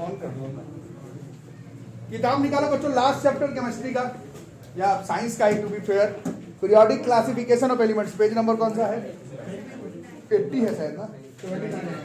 On कर दो। किताब निकालो बच्चों, लास्ट चैप्टर केमिस्ट्री का या साइंस का ही to be fair, periodic classification of elements. Page number कौन सा है? 80 है शायद ना, 79 है।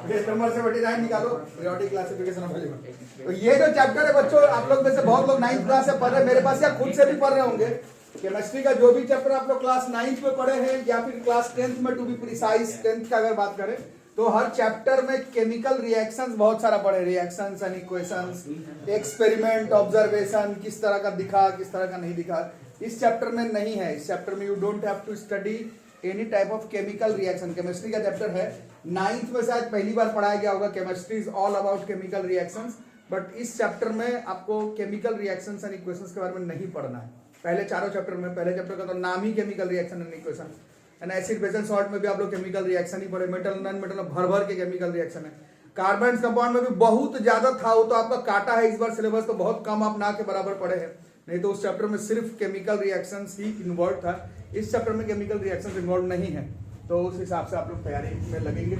पेज नंबर 79 निकालो, पीरियोडिक क्लासिफिकेशन ऑफ एलिमेंट। तो ये जो चैप्टर है बच्चों, आप लोग में से बहुत लोग 9th क्लास से पढ़ रहे हैं, मेरे पास या खुद से भी पढ़ रहे होंगे। केमिस्ट्री का जो भी चैप्टर आप लोग क्लास 9th में पढ़े हैं या फिर क्लास 10th में, टू बी प्रिसाइज 10th का अगर बात करें तो हर चैप्टर में केमिकल रिएक्शंस बहुत सारा पढ़े, reactions and equations, experiment, observation, किस तरह का दिखा किस तरह का नहीं दिखा। इस चैप्टर में नहीं है। इस चैप्टर में you don't have to study any type of chemical reaction. Chemistry का चैप्टर है, 9th में शायद पहली बार पढ़ाया गया होगा। Chemistry is all about chemical reactions, but इस चैप्टर में आपको केमिकल रिएक्शंस एंड इक्वेशंस के बारे में नहीं पढ़ना है। पहले चारों चैप्टर में, पहले चैप्टर का तो नाम ही chemical reaction and equation and acid base and salt में भी आप लोग केमिकल रिएक्शन ही पढ़े। मेटल नॉन मेटल में भर भर के केमिकल रिएक्शन है। कार्बन कंपाउंड में भी बहुत ज्यादा था, वो तो आपका काटा है इस बार सिलेबस, तो बहुत कम आप ना के बराबर पढ़े हैं। नहीं तो उस चैप्टर में सिर्फ केमिकल रिएक्शंस ही इन्वॉल्व था। इस चैप्टर में केमिकल रिएक्शंस इन्वॉल्व नहीं है, तो उस हिसाब से आप लोग तैयारी में लगेंगे।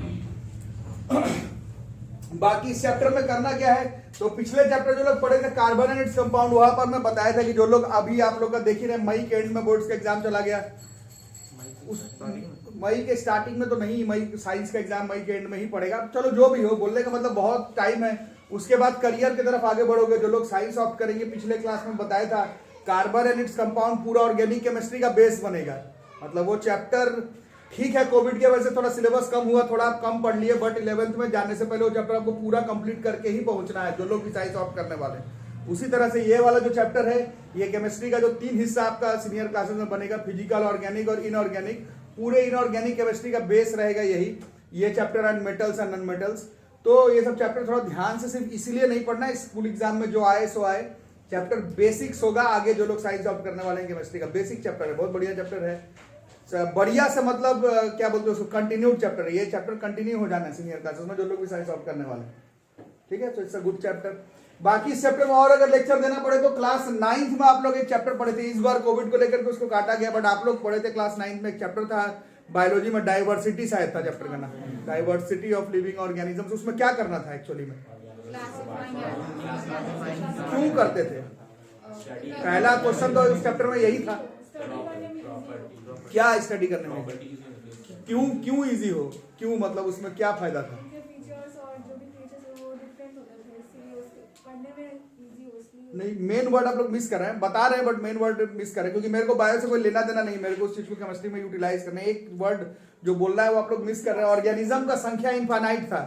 बाकी इस चैप्टर में करना क्या है, तो पिछले चैप्टर जो लोग पढ़े थे कार्बन एंड इट्स कंपाउंड, वहां पर मैं बताया था कि जो लोग अभी आप लोग का देख ही रहे, मई के एंड में बोर्ड्स का एग्जाम चला गया, उस मई के स्टार्टिंग में तो नहीं, मई साइंस का एग्जाम मई के एंड में ही पड़ेगा। चलो जो भी हो, बोलने का मतलब बहुत टाइम है। उसके बाद करियर की तरफ आगे बढ़ोगे। जो लोग साइंस ऑप्ट करेंगे, पिछले क्लास में बताया था कार्बन एंड इट्स कंपाउंड पूरा ऑर्गेनिक केमिस्ट्री का बेस बनेगा। मतलब वो चैप्टर ठीक है, कोविड की वजह से थोड़ा सिलेबस कम हुआ, थोड़ा आप कम पढ़ लिए, बट 11th में जाने से पहले वो चैप्टर आपको पूरा कंप्लीट करके ही पहुंचना है, जो लोग भी साइंस ऑप्ट करने वाले हैं। उसी तरह से ये वाला जो चैप्टर है, ये केमिस्ट्री का जो 3 हिस्सा आपका सीनियर क्लासेस में बनेगा, फिजिकल, ऑर्गेनिक और इनऑर्गेनिक, पूरे इनऑर्गेनिक केमिस्ट्री का बेस रहेगा यही, ये chapter and metals and non metals. तो ये सब चैप्टर थोड़ा ध्यान से सिर्फ इसीलिए नहीं पढ़ना है, स्कूल एग्जाम में जो आए सो आए। चैप्टर बेसिक्स होगा, आगे जो लोग साइंस ऑप्ट करने वाले हैं केमिस्ट्री का बेसिक चैप्टर है, बहुत बढ़िया चैप्टर है। बढ़िया से मतलब क्या बोलते हैं उसको, कंटिन्यूड चैप्टर है। ये चैप्टर कंटिन्यू हो जाना है सीनियर क्लासेस में, जो लोग भी साइंस ऑप्ट करने वाले हैं। ठीक है, तो इट्स अ गुड चैप्टर। बाकी इस चैप्टर में और अगर लेक्चर देना पड़े तो क्लास 9th में आप लोग एक चैप्टर पढ़े थे, इस बार कोविड को लेकर के उसको काटा गया, बट आप लोग पढ़े थे क्लास 9th में एक चैप्टर था बायोलॉजी में, डाइवर्सिटी शायद था चैप्टर का नाम, डाइवर्सिटी ऑफ लिविंग ऑर्गेनिजम्स। उसमें क्या करना था एक्चुअली में, क्यों करते थे? पहला क्वेश्चन तो उस चैप्टर में यही था, क्या स्टडी करने में, क्यों इजी हो, क्यों मतलब उसमें क्या फायदा था? नहीं, मेन वर्ड आप लोग मिस कर रहे हैं, बता रहे हैं बट मेन वर्ड मिस कर रहे हैं, क्योंकि मेरे को बायो से कोई लेना देना नहीं, मेरे को उस चीज को केमिस्ट्री में यूटिलाइज करना है। एक वर्ड जो बोल रहा है वो आप लोग मिस कर रहे हैं। ऑर्गेनिज्म का संख्या इनफाइनाइट था,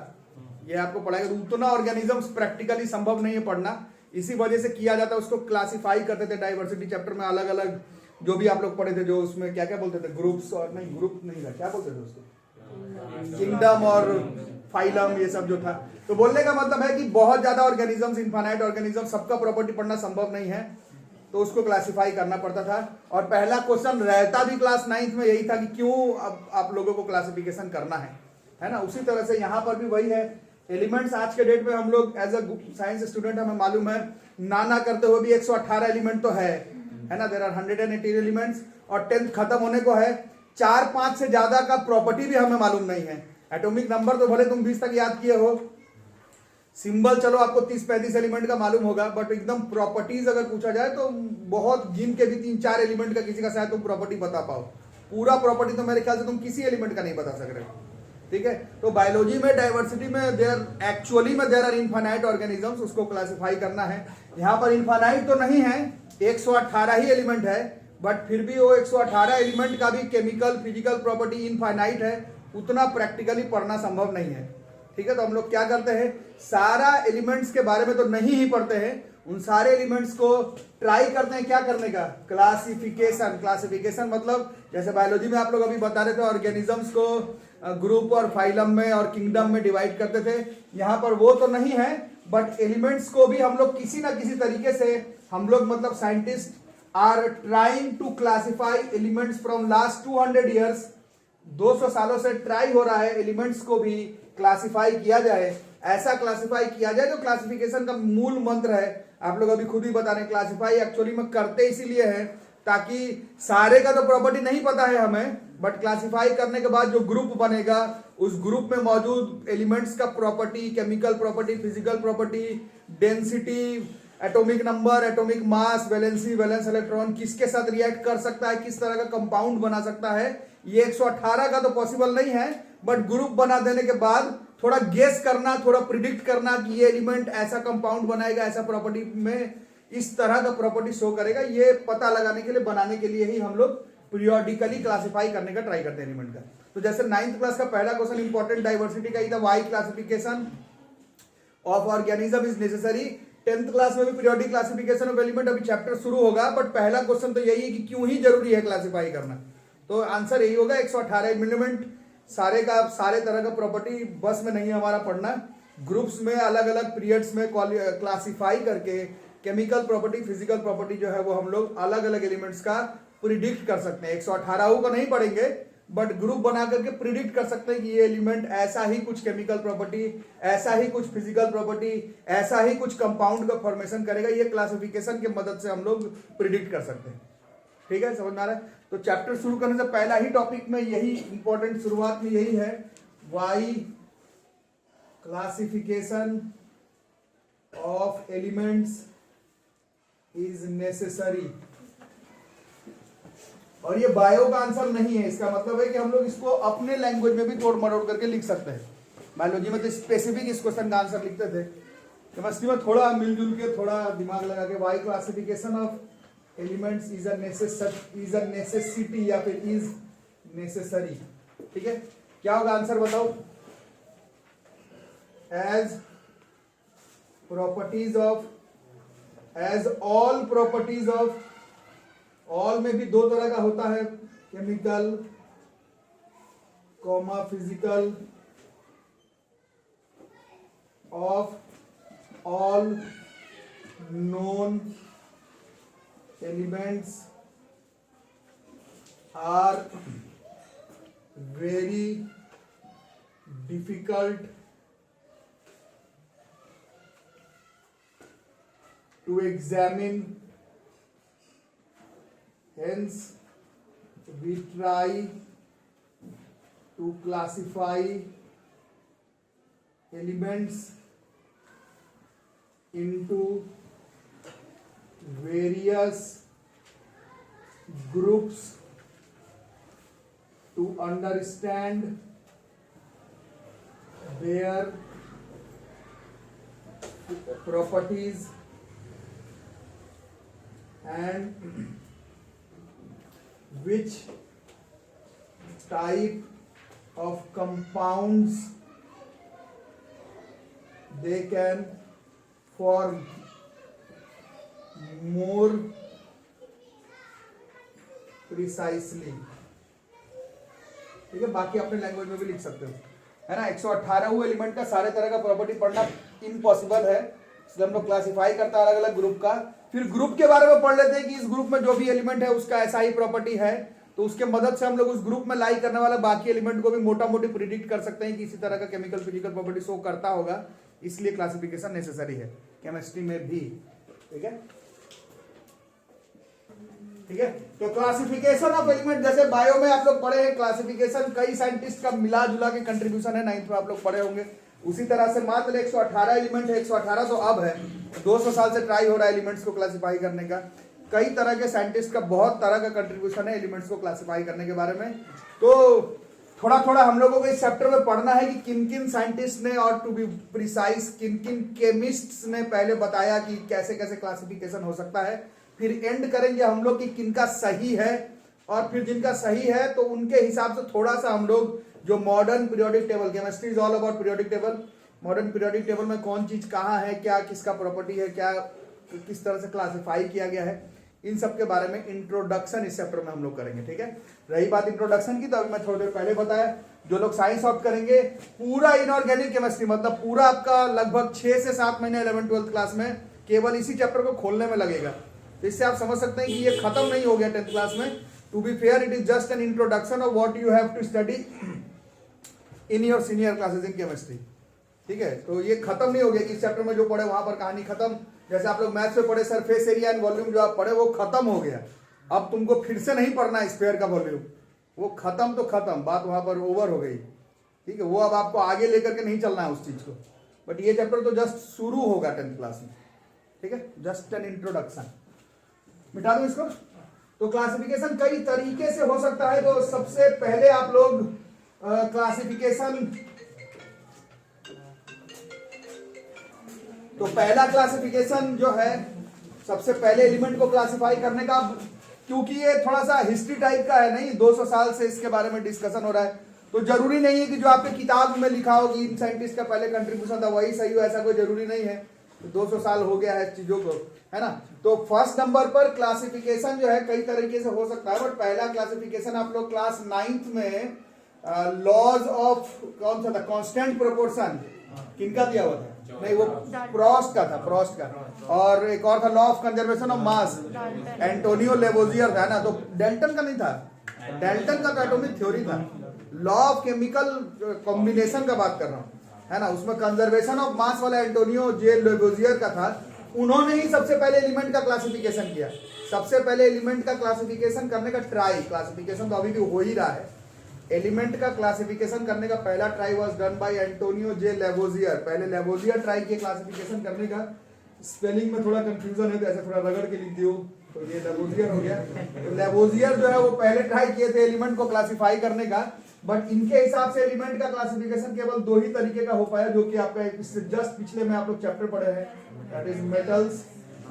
ये आपको पढ़ाएगा। तो उतना ऑर्गेनिजम्स प्रैक्टिकली संभव नहीं है पढ़ना, इसी वजह से किया जाता है, उसको क्लासिफाई करते थे डाइवर्सिटी चैप्टर में, अलग अलग जो भी आप लोग पढ़े थे, जो उसमें क्या क्या बोलते थे, ग्रुप्स, और नहीं ग्रुप नहीं था, क्या बोलते थे उसको, किंगडम और फाइलम, ये सब जो था। तो बोलने का मतलब है कि बहुत ज्यादा ऑर्गेनिजम्स, इनफाइनाइट ऑर्गेनिज्म, सबका प्रॉपर्टी पढ़ना संभव नहीं है, तो उसको क्लासिफाई करना पड़ता था। और पहला क्वेश्चन रहता भी क्लास 9th में यही था कि क्यों अब आप लोगों को क्लासिफिकेशन करना है ना। उसी तरह से यहाँ पर भी वही है। एलिमेंट्स आज के डेट में हम लोग एज अ साइंस स्टूडेंट हमें मालूम है, ना करते हुए भी 118 एलिमेंट तो है ना, देयर आर 118 एलिमेंट्स, और 10th खत्म होने को है। 4-5 से ज्यादा का प्रॉपर्टी भी हमें मालूम नहीं है। एटॉमिक नंबर तो भले तुम 20 तक याद किए हो, सिंबल चलो आपको 30-35 एलिमेंट का मालूम होगा, बट एकदम प्रॉपर्टीज अगर पूछा जाए तो बहुत गिन के भी 3-4 एलिमेंट का किसी का शायद तुम प्रॉपर्टी बता पाओ। पूरा प्रॉपर्टी तो मेरे ख्याल से तुम किसी एलिमेंट का नहीं बता सक रहे। ठीक है, तो बायोलॉजी में डाइवर्सिटी में देयर आर इनफाइनाइट ऑर्गेनिजम्स, उसको क्लासिफाई करना है। यहाँ पर इनफाइनाइट तो नहीं है, 118 ही एलिमेंट है, बट फिर भी वो 118 एलिमेंट का भी केमिकल फिजिकल प्रॉपर्टी इनफाइनाइट है, उतना प्रैक्टिकली पढ़ना संभव नहीं है। ठीक है, तो हम लोग क्या करते हैं, सारा एलिमेंट्स के बारे में तो नहीं ही पढ़ते हैं, उन सारे एलिमेंट्स को ट्राई करते हैं क्या करने का, क्लासिफिकेशन। क्लासिफिकेशन मतलब जैसे बायोलॉजी में आप लोग अभी बता रहे थे, ऑर्गेनिजम्स को ग्रुप और फाइलम में और किंगडम में डिवाइड करते थे, यहाँ पर वो तो नहीं है, बट एलिमेंट्स को भी हम लोग किसी ना किसी तरीके से, हम लोग मतलब scientist are trying to classify elements from last 200 years. 200 सालों से ट्राई हो रहा है एलिमेंट्स को भी क्लासिफाई किया जाए, ऐसा क्लासिफाई किया जाए जो क्लासिफिकेशन का मूल मंत्र है। आप लोग अभी खुद ही बता रहे हैं, क्लासिफाई एक्चुअली में करते इसीलिए हैं ताकि सारे का तो प्रॉपर्टी नहीं पता है हमें, बट क्लासिफाई करने के बाद जो ग्रुप बनेगा उस ग्रुप में मौजूद एलिमेंट्स का property, chemical property, physical property, density, atomic number, atomic mass, valency, valence electron किसके साथ रिएक्ट कर सकता है, किस तरह का कंपाउंड बना सकता है, ये 118 का तो पॉसिबल नहीं है, बट ग्रुप बना देने के बाद थोड़ा गेस करना, थोड़ा प्रिडिक्ट करना कि ये एलिमेंट ऐसा कंपाउंड बनाएगा, ऐसा प्रॉपर्टी में इस तरह का प्रॉपर्टी शो करेगा, ये पता लगाने के लिए, बनाने के लिए ही हम लोग पीरियोडिकली क्लासिफाई करने का ट्राई करते हैं एलिमेंट का। तो जैसे 9th क्लास का पहला क्वेश्चन इंपॉर्टेंट डाइवर्सिटी का ही था, why classification of organism is necessary. 10th class में भी पीरियोडिक क्लासिफिकेशन ऑफ एलिमेंट अभी चैप्टर शुरू होगा, बट पहला क्वेश्चन तो यही है कि क्यों ही जरूरी है क्लासिफाई करना। तो आंसर यही होगा 118 एलिमेंट, सारे तरह का प्रॉपर्टी बस में नहीं हमारा पढ़ना, ग्रुप्स में अलग अलग पीरियड्स में क्लासिफाई करके केमिकल प्रॉपर्टी, फिजिकल प्रॉपर्टी जो है वो हम लोग अलग अलग एलिमेंट्स का प्रिडिक्ट कर सकते हैं। 118 को नहीं पढ़ेंगे, बट ग्रुप बना करके प्रिडिक्ट कर सकते हैं कि ये एलिमेंट ऐसा ही कुछ केमिकल प्रॉपर्टी, ऐसा ही कुछ फिजिकल प्रॉपर्टी, ऐसा ही कुछ कंपाउंड का फॉर्मेशन करेगा। ये क्लासिफिकेशन की मदद से हम लोग प्रिडिक्ट कर सकते हैं। ठीक है, समझ में आ रहा है? तो चैप्टर शुरू करने से पहला ही टॉपिक में यही इंपॉर्टेंट, शुरुआत में यही है, why classification of elements is necessary. और ये बायो का आंसर नहीं है, इसका मतलब है कि हम लोग इसको अपने लैंग्वेज में भी तोड़ मरोड़ करके लिख सकते हैं। बायोलॉजी में तो स्पेसिफिक इस क्वेश्चन का आंसर लिखते थे, केमिस्ट्री में थोड़ा मिलजुल के, थोड़ा दिमाग लगा के, why classification of elements is a necessity या फिर इज नेसेसरी। ठीक है, क्या होगा आंसर बताओ? As properties of, as all properties of, all में भी दो तरह का होता है, chemical comma physical, of all known elements are very difficult to examine, hence we try to classify elements into various groups to understand their properties and which type of compounds they can form more precisely। ठीक है, बाकी अपने language में भी लिख सकते हो, है ना। 118 एलिमेंट का सारे तरह का प्रॉपर्टी पढ़ना इम्पॉसिबल है, इसलिए हम लोग क्लासिफाई करता है अलग अलग ग्रुप का, फिर ग्रुप के बारे में पढ़ लेते हैं कि इस ग्रुप में जो भी एलिमेंट है उसका ऐसा ही प्रॉपर्टी है, तो उसके मदद से हम लोग उस ग्रुप में लाई करने वाला बाकी एलिमेंट को भी मोटा मोटी प्रिडिक्ट कर सकते हैं कि इसी तरह का केमिकल फिजिकल प्रॉपर्टी शो करता होगा, इसलिए क्लासिफिकेशन नेसेसरी है केमिस्ट्री में भी। ठीक है, ठीक है। तो क्लासिफिकेशन ऑफ एलिमेंट, जैसे बायो में आप लोग पढ़े हैं क्लासिफिकेशन, कई साइंटिस्ट का मिला जुला के कंट्रीब्यूशन है, 9th में आप लोग पढ़े होंगे। उसी तरह से मात्र 118 एलिमेंट है, 118 तो अब है, 200 साल से ट्राई हो रहा है एलिमेंट्स को क्लासिफाई करने का। कई तरह के साइंटिस्ट का बहुत तरह का कंट्रीब्यूशन है एलिमेंट्स को क्लासिफाई करने के बारे में। तो थोड़ा थोड़ा हम लोगों को इस चैप्टर में पढ़ना है कि किन किन साइंटिस्ट ने, और टू बी प्रिसाइज किन किन केमिस्ट्स ने पहले बताया कि कैसे कैसे क्लासिफिकेशन हो सकता है। फिर एंड करेंगे हम लोग कि किनका सही है, और फिर जिनका सही है तो उनके हिसाब से थोड़ा सा हम लोग जो modern periodic table, chemistry is all about periodic table, modern periodic table में कौन चीज कहाँ है, क्या किसका प्रॉपर्टी है, क्या किस तरह से क्लासिफाई किया गया है, इन सब के बारे में इंट्रोडक्शन इस चैप्टर में हम लोग करेंगे। ठीक है, रही बात इंट्रोडक्शन की, तो अभी मैं थोड़ी देर पहले बताया, जो लोग साइंस ऑप्ट करेंगे पूरा इनऑर्गेनिक केमिस्ट्री, मतलब पूरा आपका लगभग 6 से 7 महीने 11th 12th क्लास में केवल इसी चैप्टर को खोलने में लगेगा। तो इससे आप समझ सकते हैं कि ये खत्म नहीं हो गया 10th क्लास में। To be fair, it is just an introduction of what you have to study in your senior classes in chemistry. ठीक है, तो ये खत्म नहीं हो गया कि इस चैप्टर में जो पढ़े वहां पर कहानी खत्म, जैसे आप लोग मैथ्स में पढ़े सरफेस एरिया एंड वॉल्यूम, जो आप पढ़े वो खत्म हो गया। अब तुमको फिर से नहीं पढ़ना है स्फीयर का वॉल्यूम, वो खत्म तो खत्म, बात वहां पर ओवर हो गई। ठीक है, वो अब आपको आगे लेकर के नहीं चलना है उस चीज को। बट ये चैप्टर तो जस्ट शुरू होगा 10th क्लास में। ठीक है, जस्ट एन इंट्रोडक्शन। मिटा दो इसको। तो क्लासिफिकेशन कई तरीके से हो सकता है। तो सबसे पहले आप लोग क्लासिफिकेशन, तो पहला क्लासिफिकेशन जो है, सबसे पहले एलिमेंट को क्लासिफाई करने का, क्योंकि ये थोड़ा सा हिस्ट्री टाइप का है, नहीं 200 साल से इसके बारे में डिस्कशन हो रहा है, तो जरूरी नहीं है कि जो आपके किताब में लिखा हो कि इन साइंटिस्ट का पहले कंट्रीब्यूशन था वही सही हो, ऐसा कोई जरूरी नहीं है। तो 200 साल हो गया है चीजों को, है ना। तो फर्स्ट नंबर पर क्लासिफिकेशन जो है कई तरीके से हो सकता है। बट पहला क्लासिफिकेशन आप लोग क्लास 9th में लॉज ऑफ कौन सा था, कांस्टेंट प्रोपोर्शन, किनका दिया हुआ था? नहीं, वो प्रोस्ट का था, प्रोस्ट का। और एक और था law of conservation of mass, Antonio Lavoisier था ना। तो डेल्टन का नहीं था, डेल्टन का तो एटॉमिक थ्योरी था। लॉ ऑफ केमिकल कॉम्बिनेशन का बात कर रहा हूं, है ना, उसमें कंजर्वेशन ऑफ मास वाला एंटोनियो जे लेवोजियर का था। उन्होंने ही सबसे पहले एलिमेंट का क्लासिफिकेशन किया। सबसे पहले एलिमेंट का क्लासिफिकेशन करने का ट्राई, क्लासिफिकेशन तो अभी भी हो ही रहा है, एलिमेंट का क्लासिफिकेशन करने का पहला try was done by Antonio J Lavoisier. पहले लेवोजियर ट्राई किए क्लासिफिकेशन करने का। स्पेलिंग में थोड़ा कंफ्यूजन है तो ऐसे थोड़ा रगड़ के लिख दियो, तो ये लेवोजियर हो गया। तो लेवोजियर जो है वो पहले ट्राई किए थे एलिमेंट को क्लासिफाई करने का। बट इनके हिसाब से एलिमेंट का क्लासिफिकेशन केवल 2 ही तरीके का हो पाया, जो कि आपका इससे जस्ट पिछले में आप लोग चैप्टर पढ़े हैं, that is metals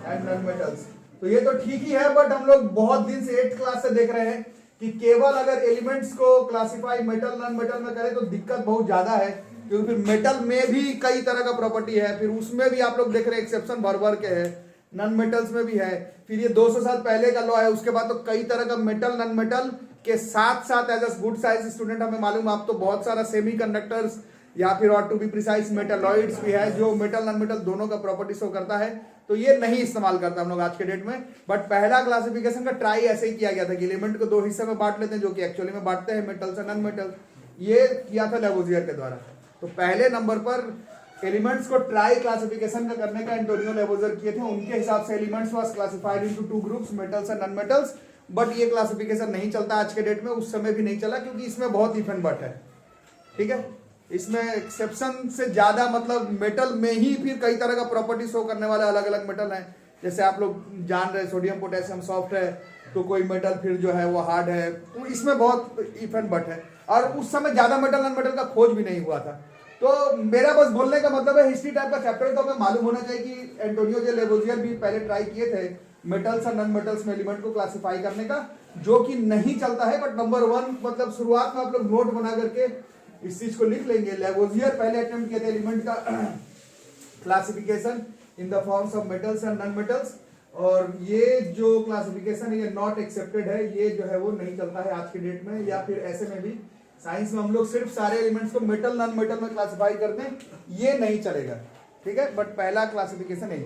and non metals. तो ये तो ठीक ही है, बट हम लोग बहुत दिन से 8th क्लास से देख रहे हैं कि केवल अगर एलिमेंट्स को क्लासिफाई मेटल नॉन मेटल में करें तो दिक्कत बहुत ज्यादा है, क्योंकि फिर मेटल में भी कई तरह का प्रॉपर्टी है, फिर उसमें भी आप लोग देख रहे हैं एक्सेप्शन भर भर के है, नॉन मेटल्स में भी है। फिर ये 200 साल पहले का लॉ है, उसके बाद तो कई तरह का मेटल नॉन मेटल के साथ साथ as a good science student हमें मालूम, आप तो बहुत सारा सेमीकंडक्टर्स या फिर और टू बी प्रिसाइज मेटलॉइड्स भी है, जो मेटल नॉन मेटल दोनों का प्रॉपर्टी शो करता है। तो ये नहीं इस्तेमाल करता हम लोग आज के डेट में। बट पहला क्लासिफिकेशन का ट्राई ऐसे ही किया गया था कि एलिमेंट को 2 हिस्से में बांट लेते हैं, जो कि एक्चुअली में बांटते हैं मेटल्स और नॉन मेटल। ये किया था लेवोजियर के द्वारा। तो पहले नंबर पर एलिमेंट्स को ट्राई क्लासिफिकेशन का करने का एंटोनियो लेवोजियर किए थे। उनके हिसाब से elements was classified into 2 groups, metals and non metals. But ये क्लासिफिकेशन नहीं चलता आज के डेट में, उस समय भी नहीं चला, क्योंकि इसमें बहुत इफ एंड बट है। ठीक है, इसमें एक्सेप्शन से ज्यादा मतलब मेटल में ही फिर कई तरह का प्रॉपर्टी शो करने वाले अलग अलग मेटल हैं। जैसे आप लोग जान रहे सोडियम पोटेशियम सॉफ्ट है, तो कोई मेटल फिर जो है वो हार्ड है। तो इसमें बहुत इफ एंड बट है, और उस समय ज्यादा मेटल नॉन मेटल का खोज भी नहीं हुआ था। तो मेरा बस बोलने का मतलब है, हिस्ट्री टाइप का चैप्टर तो हमें मालूम होना चाहिए कि एंटोनियो जे लेवोजियर भी पहले ट्राई किए थे मेटल्स और नॉन मेटल्स में एलिमेंट को क्लासिफाई करने का, जो कि नहीं चलता है। बट नंबर 1 मतलब शुरुआत में आप लोग नोट बना करके इस चीज को लिख लेंगे। लेवोजियर पहले अटेम्प्ट किए थे एलिमेंट का classification in the forms of metals and non metals, और ये जो क्लासिफिकेशन है ये नॉट एक्सेप्टेड है, ये जो है वो नहीं चलता है आज के डेट में। या फिर ऐसे में भी साइंस में हम लोग सिर्फ सारे एलिमेंट्स को मेटल नॉन मेटल में क्लासिफाई कर दें, ये नहीं चलेगा। ठीक है, बट पहला क्लासिफिकेशन है,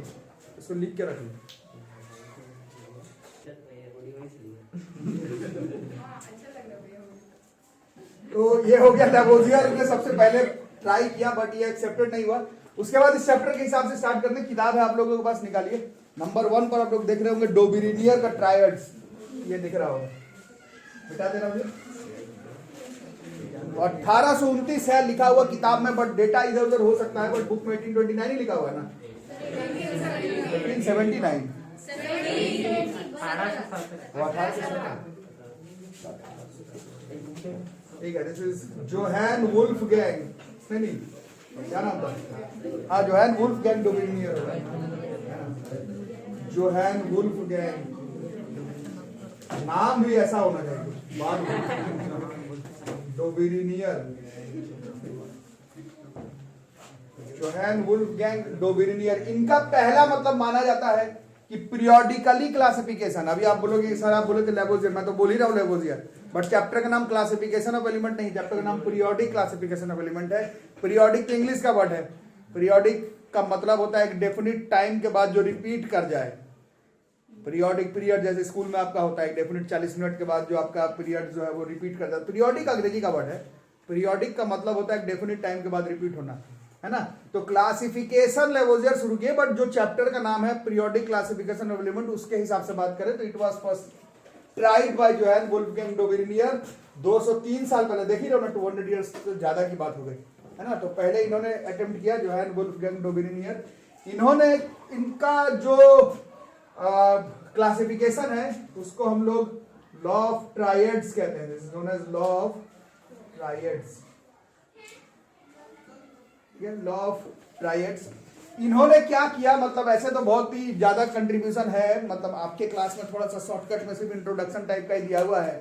इसको लिख के रख लो। तो ये हो गया लेवोजियर ने सबसे पहले ट्राई किया, बट ये एक्सेप्टेड नहीं हुआ। उसके बाद इस चैप्टर के हिसाब से स्टार्ट करने, किताब है आप लोगों के पास, निकालिए। नंबर 1 पर आप लोग देख रहे होंगे डोबिरिनियर का ट्रायड्स, ये दिख रहा होगा, बता दे रहा हूँ। 1829 है लिखा हुआ किताब में, बट डेटा इधर उधर हो सकता है, बट बुक में 1829 ही लिखा हुआ है ना, 1879। ठीक है, दिस इज जोहान वुल्फगैंग, नहीं क्या नाम था? हाँ, जोहान वुल्फगैंग डोबिरिनियर, जोहान वुल्फगैंग, नाम भी ऐसा होना चाहिए, डोबिरिनियर, जोहान वुल्फगैंग डोबिरिनियर। इनका पहला मतलब माना जाता है कि पीरियोडिकली क्लासिफिकेशन। अभी आप बोलोगे सर, आप बोले थे लेवोजियर, मैं तो बोल ही रहा हूँ लेवोजियर, बट चैप्टर का नाम क्लासिफिकेशन ऑफ एलिमेंट नहीं, चैप्टर का नाम पीरियोडिक क्लासिफिकेशन ऑफ एलिमेंट है। पीरियोडिक तो इंग्लिश का वर्ड है, पीरियोडिक का मतलब होता है एक डेफिनिट टाइम के बाद जो रिपीट कर जाए। पीरियोडिक पीरियड जैसे स्कूल में आपका होता है, डेफिनेट 40 मिनट के बाद जो आपका पीरियड जो है वो रिपीट करता है। पीरियोडिक अंग्रेजी का वर्ड है। पीरियोडिक का मतलब होता है डेफिनेट टाइम के बाद रिपीट होना। है ना। तो क्लासिफिकेशन लेवोजियर शुरू किए, बट जो चैप्टर का नाम है पीरियोडिक क्लासिफिकेशन ऑफ एलिमेंट, उसके हिसाब से बात करें तो it was first tried by Johann Wolfgang Dobereiner 203 साल पहले। देख ही रहो ना, 200 इयर्स तो ज्यादा की बात हो गई, है ना। तो पहले इन्होंने अटेम्प्ट किया जोहान वुल्फगैंग डोबेरिनियर। इन्होंने इनका जो क्लासिफिकेशन है उसको हम लोग लॉ ऑफ ट्रायड्स कहते हैं, this is known as law of triads, law of triads. इन्होंने क्या किया, मतलब ऐसे तो बहुत ही ज्यादा कंट्रीब्यूशन है, मतलब आपके क्लास में थोड़ा सा शॉर्टकट में सिर्फ इंट्रोडक्शन टाइप का ही दिया हुआ है।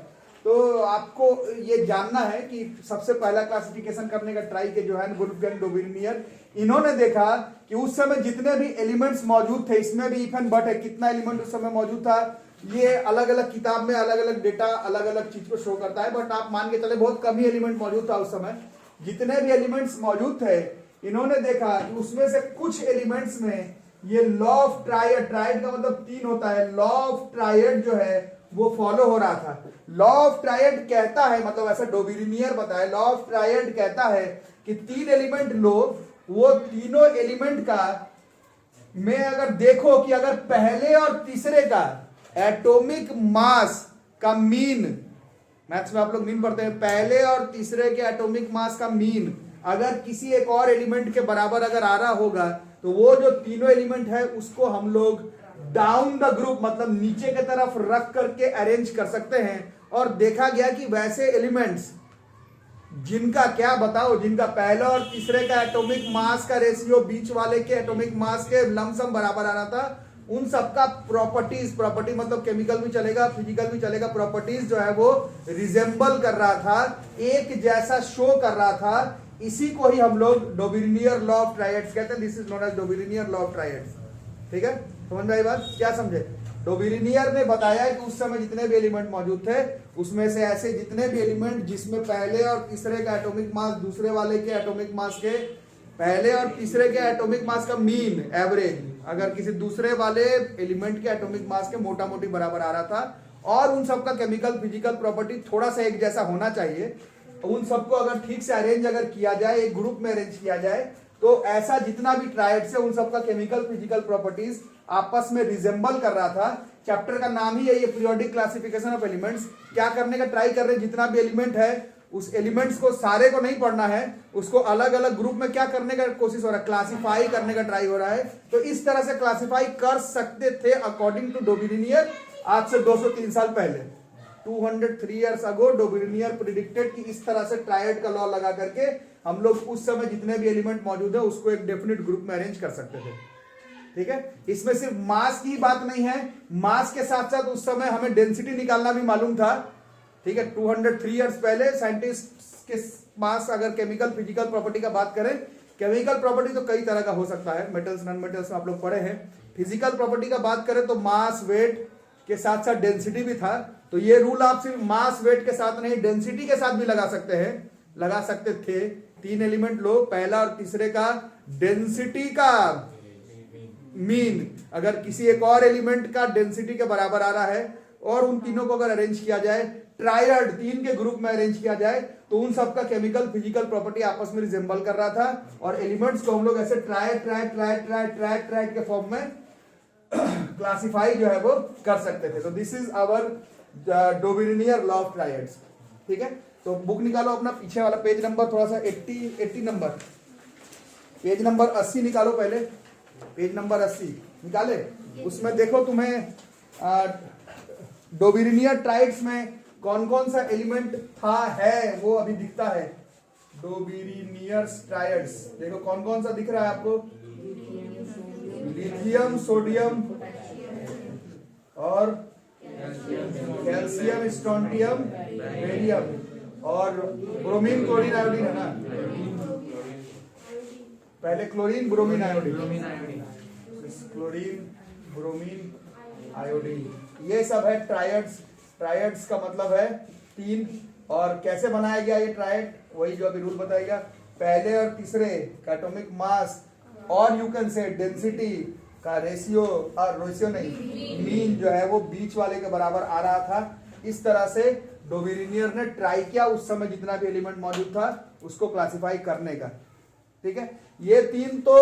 तो आपको ये जानना है कि सबसे पहला क्लासिफिकेशन करने का ट्राई किया जोहान वुल्फगैंग डोबेरिनियर। इन्होंने देखा कि उस समय जितने भी एलिमेंट्स मौजूद थे, इसमें भी इफ एंड बट है, कितना एलिमेंट उस समय मौजूद था, ये अलग अलग किताब में अलग अलग डेटा अलग अलग चीज को शो करता है, बट आप मान के चले बहुत कम ही एलिमेंट मौजूद था उस समय। जितने भी एलिमेंट्स मौजूद थे, इन्होंने देखा कि उसमें से कुछ एलिमेंट्स में ये लॉ ऑफ ट्रायड, ट्रायड का मतलब 3 होता है, लॉ ऑफ ट्रायड जो है वो फॉलो हो रहा था। लॉ ऑफ ट्रायड कहता है, मतलब ऐसा डोबेरिनियर बताया, लॉ ऑफ ट्रायड कहता है कि 3 एलिमेंट लो, वो तीनों एलिमेंट का में अगर देखो कि अगर पहले और तीसरे का एटॉमिक मास का मीन, मैथ्स में आप लोग मीन पढ़ते हैं, पहले और तीसरे के एटॉमिक मास का मीन अगर किसी एक और एलिमेंट के बराबर अगर आ रहा होगा, तो वो जो तीनों एलिमेंट है उसको हम लोग डाउन द ग्रुप, मतलब नीचे की तरफ रख करके अरेंज कर सकते हैं। और देखा गया कि वैसे एलिमेंट्स जिनका क्या बताओ, जिनका पहला और तीसरे का एटॉमिक मास का रेशियो बीच वाले के एटॉमिक मास के लमसम बराबर आ रहा था, उन सबका प्रॉपर्टीज, प्रॉपर्टी मतलब केमिकल भी चलेगा, फिजिकल भी चलेगा, प्रॉपर्टीज जो है वो रिजेंबल कर रहा था, एक जैसा शो कर रहा था। इसी को ही हम लोग डोबेरिनियर लॉ ऑफ ट्रायड्स कहते हैं। This is known as Dobereiner law of triads. ठीक है, समझ में आई बात, क्या समझे। डोबेरिनियर ने बताया कि उस समय जितने भी एलिमेंट मौजूद थे, उसमें से ऐसे जितने भी एलिमेंट जिसमें पहले और तीसरे का एटॉमिक मास दूसरे वाले के एटॉमिक मास के, पहले और तीसरे के एटॉमिक मास का मीन एवरेज अगर किसी दूसरे वाले एलिमेंट के एटॉमिक मास के मोटा मोटी बराबर आ रहा था, और उन सबका केमिकल फिजिकल प्रॉपर्टी थोड़ा सा एक जैसा होना चाहिए, उन सबको अगर ठीक से अरेंज अगर किया जाए, एक ग्रुप में अरेंज किया जाए, तो ऐसा जितना भी ट्रायड्स है उन सबका केमिकल फिजिकल प्रॉपर्टीज आपस में रिजेंबल कर रहा था। चैप्टर का नाम ही है ये पीरियोडिक क्लासिफिकेशन ऑफ एलिमेंट्स। क्या करने का ट्राई कर रहे हैं, जितना भी एलिमेंट है उस एलिमेंट्स को सारे को नहीं पढ़ना है, उसको अलग अलग ग्रुप में क्या करने का कोशिश हो रहा है, क्लासिफाई करने का ट्राई हो रहा है। तो इस तरह से क्लासिफाई कर सकते थे अकॉर्डिंग टू डोबेरिनियर आज से 203 साल पहले। 203 years ago डोबेरिनियर प्रेडिक्टेड कि इस तरह से ट्रायड का लॉ लगा करके हम लोग उस समय जितने भी एलिमेंट मौजूद है उसको एक डेफिनेट ग्रुप में अरेंज कर सकते थे। ठीक है, इसमें सिर्फ मास की बात नहीं है, मास के साथ साथ उस समय हमें डेंसिटी निकालना भी मालूम था। ठीक है, 203 years पहले साइंटिस्ट के पास अगर केमिकल फिजिकल प्रॉपर्टी का बात करें, केमिकल प्रॉपर्टी तो कई तरह का हो सकता है, मेटल्स नॉन मेटल्स आप लोग पढ़े हैं। फिजिकल प्रॉपर्टी का बात करें तो मास वेट के साथ साथ डेंसिटी भी था। तो ये रूल आप सिर्फ मास वेट के साथ नहीं, डेंसिटी के साथ भी लगा सकते हैं, लगा सकते थे। 3 एलिमेंट लो, पहला और तीसरे का डेंसिटी का मीन अगर किसी एक और एलिमेंट का डेंसिटी के बराबर आ रहा है, और उन तीनों को अगर अरेंज किया जाए, ट्रायड 3 के ग्रुप में अरेंज किया जाए, तो उन सबका केमिकल फिजिकल प्रॉपर्टी आपस में रिजेंबल कर रहा था, और एलिमेंट्स को हम लोग ऐसे ट्रायड के फॉर्म में क्लासिफाई जो है वो कर सकते थे। तो this is our Dobereiner law of triads. ठीक है, तो बुक निकालो अपना पीछे वाला पेज नंबर थोड़ा सा 80 नंबर, पेज नंबर 80 निकालो, पहले पेज नंबर 80 निकाले। उसमें देखो तुम्हें डोबेरिनियर ट्रायड्स में कौन कौन सा एलिमेंट था, है वो अभी दिखता है। डोबेरिनियर ट्रायड्स देखो कौन कौन सा दिख रहा है आपको, लिथियम, सोडियम और कैल्शियम, स्ट्रोंटियम, बेरियम और ब्रोमीन, क्लोरीन, आयोडीन है ना। पहले chlorine, bromine, iodine, chlorine, bromine, iodine, ये सब है ट्रायड्स। ट्रायड्स का मतलब है 3। और कैसे बनाया गया ये ट्रायड, वही जो अभी रूल बताएगा, पहले और तीसरे का एटॉमिक मास और यू कैन से डेंसिटी का रेशियो, और रेशियो नहीं, मीन जो है वो बीच वाले के बराबर आ रहा था। इस तरह से डोबेरिनियर ने ट्राई किया उस समय जितना भी एलिमेंट मौजूद था उसको क्लासिफाई करने का। ठीक है, ये 3 तो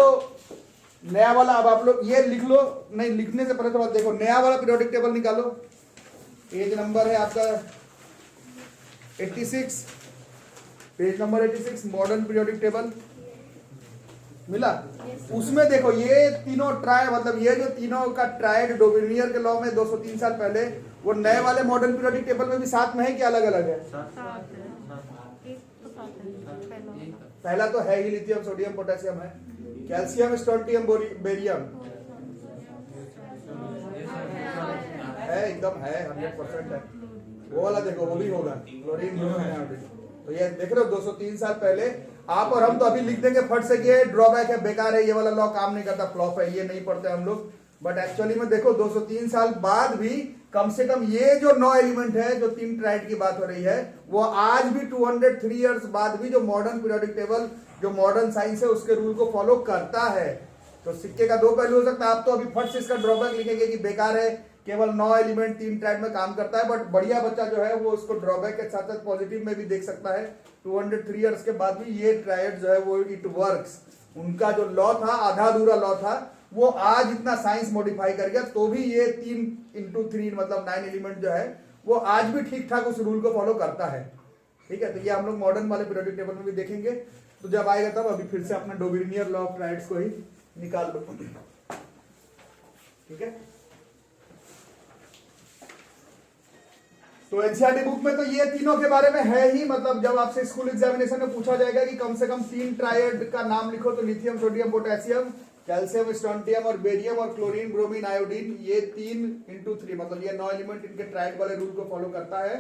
नया वाला। अब आप लोग ये लिख लो, नहीं लिखने से पहले थोड़ा देखो, नया वाला पीरियोडिक टेबल निकालो। पेज नंबर है आपका 86, page number 86 modern periodic table मिला। उसमें देखो ये तीनों ट्राय, मतलब ये जो तीनों का ट्रायड डोबिनियर के लॉ में 203 साल पहले, वो नए वाले मॉडर्न पीरियोडिक टेबल में भी साथ में है कि अलग अलग है? पहला तो है ही लिथियम सोडियम पोटेशियम है, कैल्शियम स्ट्रोंटियम बेरियम है, एकदम है 100% है। वो वाला देखो वो भी होगा, क्लोरीन ब्रोमीन आयोडीन। तो ये देख रहे हो 203 साल पहले। आप और हम तो अभी लिख देंगे फट से कि ये ड्रॉबैक है, बेकार है, ये वाला लॉ काम नहीं करता, फ्लॉप है, ये नहीं पढ़ते हम लोग। बट एक्चुअली में देखो 203 साल बाद भी कम से कम ये जो 9 एलिमेंट है, जो 3 ट्राइड की बात हो रही है, वो आज भी 203 इयर्स बाद भी जो मॉडर्न पीरियोडिक टेबल, जो मॉडर्न साइंस है, उसके रूल को फॉलो करता है। तो सिक्के का 2 पहलू हो सकता है। आप तो अभी फट से इसका ड्रॉबैक लिखेंगे कि बेकार है, केवल 9 एलिमेंट 3 ट्राइड में काम करता है। बट बढ़िया बच्चा जो है वो उसको ड्रॉबैक के साथ साथ पॉजिटिव में भी देख सकता है। 203 इयर्स के बाद भी ये ट्राइड जो है वो इट वर्क्स। उनका जो लॉ था, आधा अधूरा लॉ था, वो आज इतना साइंस मॉडिफाई कर गया, तो भी ये 3 × 3 मतलब 9 एलिमेंट जो है वो आज भी ठीक ठाक उस रूल को फॉलो करता है। ठीक है, तो ये हम लोग मॉडर्न वाले पीरियोडिक टेबल में भी देखेंगे। तो जब आएगा तब, अभी फिर से अपना डोबिनियर लॉ ऑफ ट्राइड्स को ही निकाल लो। ठीक है, तो एनसीईआरटी बुक में तो ये तीनों के बारे में है ही। मतलब जब आपसे स्कूल एग्जामिनेशन में पूछा जाएगा कि कम से कम 3 ट्रायड का नाम लिखो, तो lithium sodium potassium, calcium strontium और बेरियम और क्लोरीन ब्रोमीन आयोडीन, ये 3 × 3 मतलब ये 9 एलिमेंट इनके ट्राइड वाले रूल को फॉलो करता है।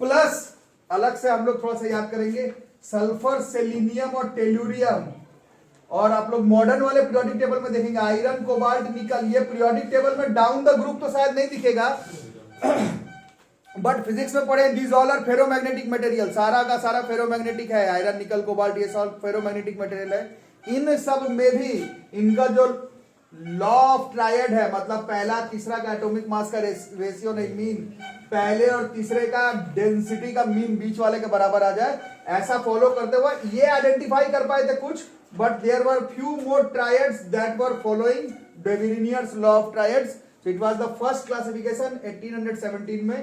प्लस अलग से हम लोग थोड़ा सा याद करेंगे सल्फर, सेलिनियम और टेल्यूरियम। और आप लोग मॉडर्न वाले पीरियोडिक टेबल में देखेंगे आयरन, कोबाल्ट, निकल। ये पीरियोडिक टेबल में डाउन द ग्रुप तो शायद नहीं दिखेगा, बट फिजिक्स में पढ़े these all are ferromagnetic material. सारा का सारा फेरोमैग्नेटिक है, आयरन, निकल, कोबाल्ट, ये सब फेरोमैग्नेटिक मटेरियल है। इन सब में भी इनका जो लॉ ऑफ ट्रायड है, मतलब पहला तीसरा का एटॉमिक मास का रेशियो नहीं, मीन पहले और तीसरे का डेंसिटी का मीन बीच वाले के बराबर आ जाए, ऐसा फॉलो करते हुए ये आइडेंटिफाई कर पाए थे कुछ। But there were few more triads that were following Dobereiner's law of triads. So it was the first classification 1817 में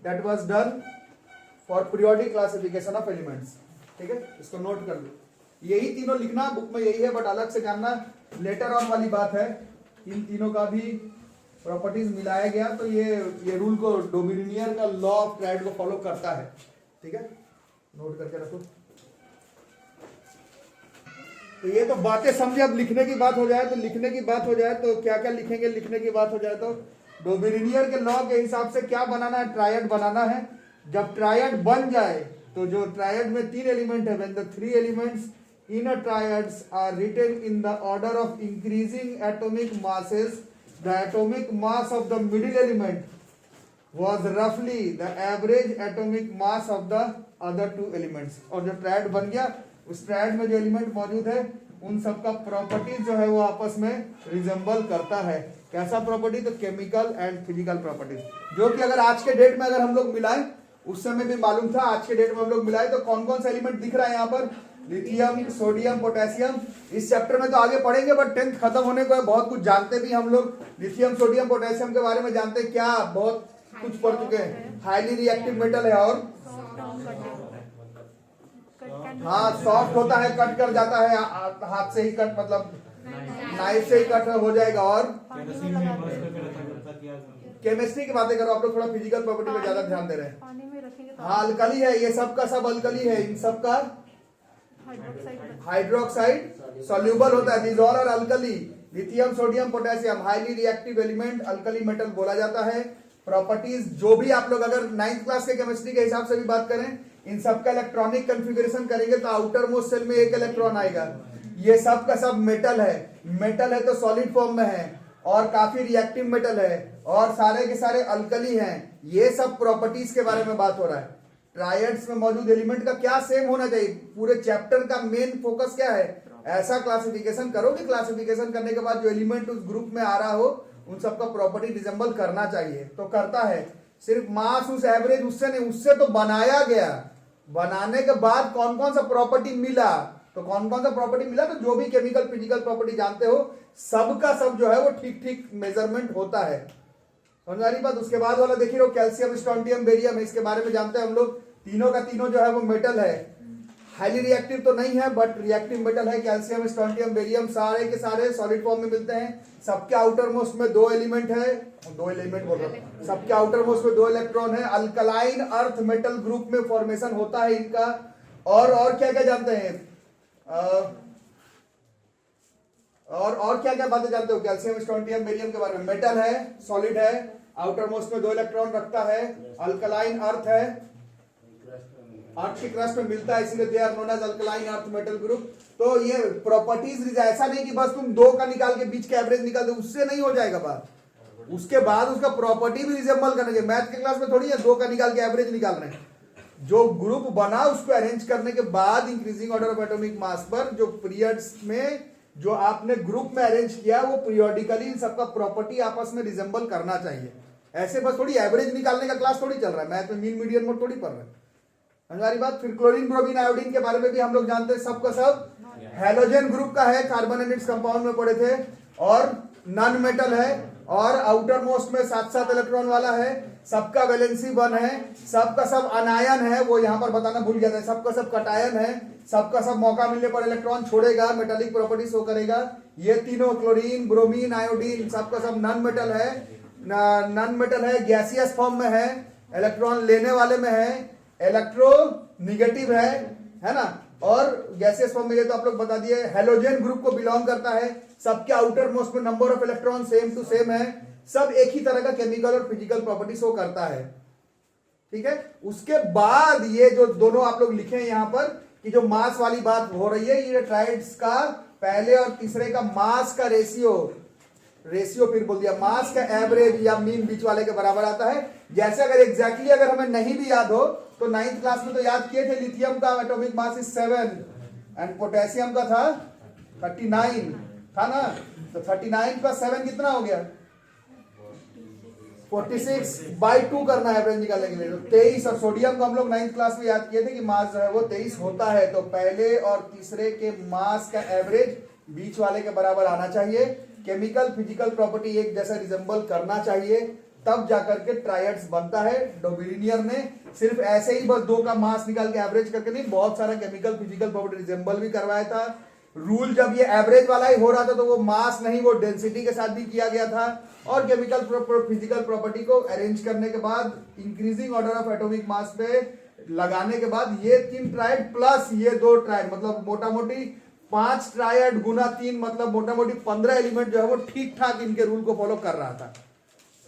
that was done for periodic classification of elements. ठीक है, इसको नोट कर लो। यही तीनों लिखना बुक में यही है, बट अलग से जानना लेटर ऑन वाली बात है। इन तीनों का भी प्रॉपर्टीज मिलाया गया, तो ये रूल को डोमिनियर का लॉ ऑफ ट्रायड को फॉलो करता है। ठीक है, नोट करके रखो। तो ये तो बातें समझे। अब लिखने की बात हो जाए तो क्या क्या लिखेंगे, लिखने की बात हो जाए तो डोमिनियर के लॉ के हिसाब से क्या बनाना है, ट्रायड बनाना है। जब ट्रायड बन जाए तो जो ट्रायड में 3 एलिमेंट है, when the 3 elements in a triads are written in the order of increasing atomic masses, the atomic mass of the middle element was roughly the average atomic mass of the other 2 elements। और जो triad बन गया, उस triad में जो element मौजूद है उन सबका प्रॉपर्टीज जो है वो आपस में रिजेंबल करता है। कैसा प्रॉपर्टी? तो केमिकल एंड फिजिकल प्रॉपर्टीज, जो कि अगर आज के डेट में अगर हम लोग मिलाएं, उस समय भी मालूम था, आज के डेट में हम लोग मिलाए तो कौन कौन सा एलिमेंट दिख रहा है यहाँ पर, लिथियम, सोडियम, पोटेशियम। इस चैप्टर में तो आगे पढ़ेंगे, बट 10th खत्म होने को है, बहुत कुछ जानते भी हम लोग लिथियम, सोडियम, पोटेशियम के बारे में जानते हैं क्या, बहुत कुछ पढ़ चुके हैं। हाईली रिएक्टिव मेटल है और हाँ सॉफ्ट होता है, कट कर जाता है, हाथ से ही कट, मतलब नाइफ से ही कट हो जाएगा। और केमिस्ट्री की बातें करो आप लोग, थोड़ा फिजिकल प्रॉपर्टी पे ज्यादा ध्यान दे रहे हैं। हाँ अल्कली है, ये सब का सब अल्कली है, इन सब का हाइड्रोक्साइड सॉल्यूबल होता है। These all are alkali. Lithium, sodium, potassium highly reactive element, alkali metal बोला जाता है। प्रॉपर्टीज जो भी आप लोग अगर 9th क्लास के केमिस्ट्री के हिसाब से भी बात करें, इन सब का इलेक्ट्रॉनिक कॉन्फ़िगरेशन करेंगे तो आउटर मोस्ट सेल में 1 इलेक्ट्रॉन आएगा। ये सब का सब मेटल है, मेटल है तो सॉलिड फॉर्म में है और काफी रिएक्टिव मेटल है और सारे के सारे अल्कली हैं। ये सब प्रॉपर्टीज के बारे में बात हो रहा है। ट्रायड्स में मौजूद एलिमेंट का क्या सेम होना चाहिए, पूरे चैप्टर का मेन फोकस क्या है, ऐसा क्लासिफिकेशन करो कि क्लासिफिकेशन करने के बाद जो एलिमेंट उस ग्रुप में आ रहा हो उन सबका प्रॉपर्टी रिजेंबल करना चाहिए। तो करता है, सिर्फ मास उस एवरेज उससे नहीं, उससे तो बनाया गया, बनाने के बाद कौन कौन सा प्रॉपर्टी मिला तो कौन कौन सा प्रॉपर्टी मिला, तो जो भी केमिकल फिजिकल प्रॉपर्टी जानते हो सबका सब जो है वो ठीक ठीक मेजरमेंट होता है। समझ आ रही बात। उसके बाद वाला देखिए वो कैल्शियम स्ट्रोंटियम बेरियम है, इसके बारे में जानते हैं हम लोग। तीनों का तीनों जो है वो मेटल है, हाईली रिएक्टिव तो नहीं है बट रिएक्टिव मेटल है। कैल्शियम स्ट्रोंटियम बेरियम सारे के सारे सॉलिड फॉर्म में मिलते हैं। सबके आउटर मोस्ट में 2 एलिमेंट है, 2 एलिमेंट बोल रहा हूं, सबके आउटर मोस्ट में 2 इलेक्ट्रॉन है। अल्कलाइन अर्थ मेटल ग्रुप में फॉर्मेशन होता है इनका। और क्या क्या जानते हैं, और क्या क्या बातें जानते हो कैल्शियम स्ट्रोंटियम बेरियम के बारे में। मेटल है, सॉलिड है, आउटर मोस्ट में 2 इलेक्ट्रॉन रखता है, अल्कलाइन अर्थ है, अर्थ की क्रस्ट में मिलता है, इसलिए they are known as alkaline earth metal group. तो ये प्रॉपर्टीज, ऐसा नहीं कि बस तुम 2 का निकाल के बीच के एवरेज निकाल दो, उससे नहीं हो जाएगा बात। उसके बाद उसका प्रॉपर्टी भी रिजेंबल करना चाहिए। मैथ के क्लास में थोड़ी है 2 का निकाल के एवरेज निकाल रहे हैं। जो ग्रुप बना उसको अरेंज करने के बाद increasing order of atomic mass पर जो पीरियड्स में जो आपने ग्रुप में अरेंज किया वो पीरियोडिकली इन सबका प्रॉपर्टी आपस में रिजेंबल करना चाहिए। ऐसे बस थोड़ी एवरेज निकालने का क्लास थोड़ी चल रहा है, मैथ में मीन मीडियन मोड थोड़ी पढ़ रहे हैं। हमारी बात। फिर क्लोरीन ब्रोमीन आयोडीन के बारे में भी हम लोग जानते हैं, सबका सब हेलोजन ग्रुप का है, कार्बन एंड इट्स कंपाउंड में पढ़े थे, और नॉन मेटल है, और आउटर मोस्ट में 7-7 इलेक्ट्रॉन वाला है, सबका वैलेंसी 1 है, सबका सब अनायन है, वो यहां पर बताना भूल गया था, सबका सब कटायन है, सबका सब मौका मिलने पर इलेक्ट्रॉन छोड़ेगा, मेटालिक प्रॉपर्टी शो करेगा। ये तीनों क्लोरीन ब्रोमीन आयोडीन सबका सब नॉन मेटल है, नॉन मेटल है, गैसियस फॉर्म में है, इलेक्ट्रॉन लेने वाले में है, इलेक्ट्रो निगेटिव है ना, और गैसियस फॉर्म में ये तो आप लोग बता दिए। हेलोजन ग्रुप को बिलोंग करता है, सबके आउटर मोस्ट में number of electron same to same है, सब एक ही तरह का केमिकल और फिजिकल प्रॉपर्टी शो करता है। ठीक है। उसके बाद ये जो दोनों आप लोग लिखे हैं यहां पर कि जो मास वाली बात हो रही है, ये ट्राइड्स का पहले और तीसरे का मास का रेशियो फिर बोल दिया, मास का एवरेज या मीन बीच वाले के बराबर आता है। जैसे अगर एग्जैक्टली अगर हमें नहीं भी याद हो तो 9th क्लास में तो याद किए थे, लिथियम का atomic mass is 7 and potassium का था 39 था ना। तो 39 का 7 कितना हो गया, 46/2 करना है एवरेज निकालने के लिए। तो 23, और सोडियम को हम लोग 9th क्लास में याद किए थे कि मास जो है वो 23 होता है। तो पहले और तीसरे के मास का एवरेज बीच वाले के बराबर आना चाहिए, केमिकल फिजिकल प्रॉपर्टी एक जैसा रिजेंबल करना चाहिए, तब जाकर के ट्रायड्स बनता है। डोबिलिनियर ने सिर्फ ऐसे ही बस 2 का मास निकाल के एवरेज करके नहीं, बहुत सारा केमिकल फिजिकल प्रॉपर्टी रिजेंबल भी करवाया था। रूल जब ये एवरेज वाला ही हो रहा था तो वो मास नहीं, वो डेंसिटी के साथ भी किया गया था। और केमिकल फिजिकल प्रॉपर्टी को अरेंज करने के बाद increasing order of atomic mass पे लगाने के बाद ये 3 ट्रायड प्लस ये 2 ट्रायड, मतलब मोटा मोटी 5 ट्रायड गुना 3, मतलब मोटा मोटी 15 एलिमेंट जो है वो ठीक ठाक इनके रूल को फॉलो कर रहा था।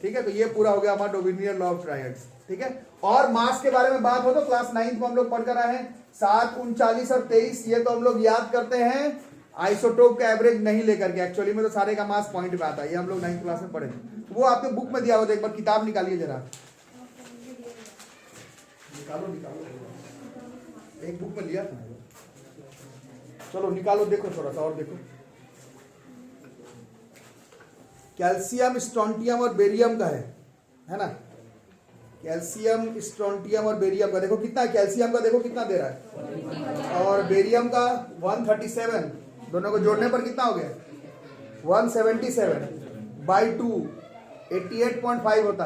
ठीक है। तो ये पूरा हो गया हमारा डोबिनियर लॉ ऑफ ट्रायड्स। ठीक है। और मास के बारे में बात हो तो क्लास 9th में हम लोग पढ़ कर आए हैं 7, 39 और 23, ये तो हम लोग याद करते हैं आइसोटोप का एवरेज नहीं लेकर के। एक्चुअली में तो सारे का मास पॉइंट पे आता है, ये हम लोग 9th क्लास में पढ़े थे। वो आपके बुक में दिया हुआ था, एक बार किताब निकालिए जरा, निकालो, एक बुक में लिया था, चलो निकालो, देखो थोड़ा सा और देखो। कैल्शियम स्ट्रोंटियम और बेरियम का है ना, कैल्शियम स्ट्रोंटियम और बेरियम का देखो कितना, कैल्शियम का देखो कितना दे रहा है और बेरियम का 137, दोनों को जोड़ने पर कितना हो गया 177/2, 88.5 होता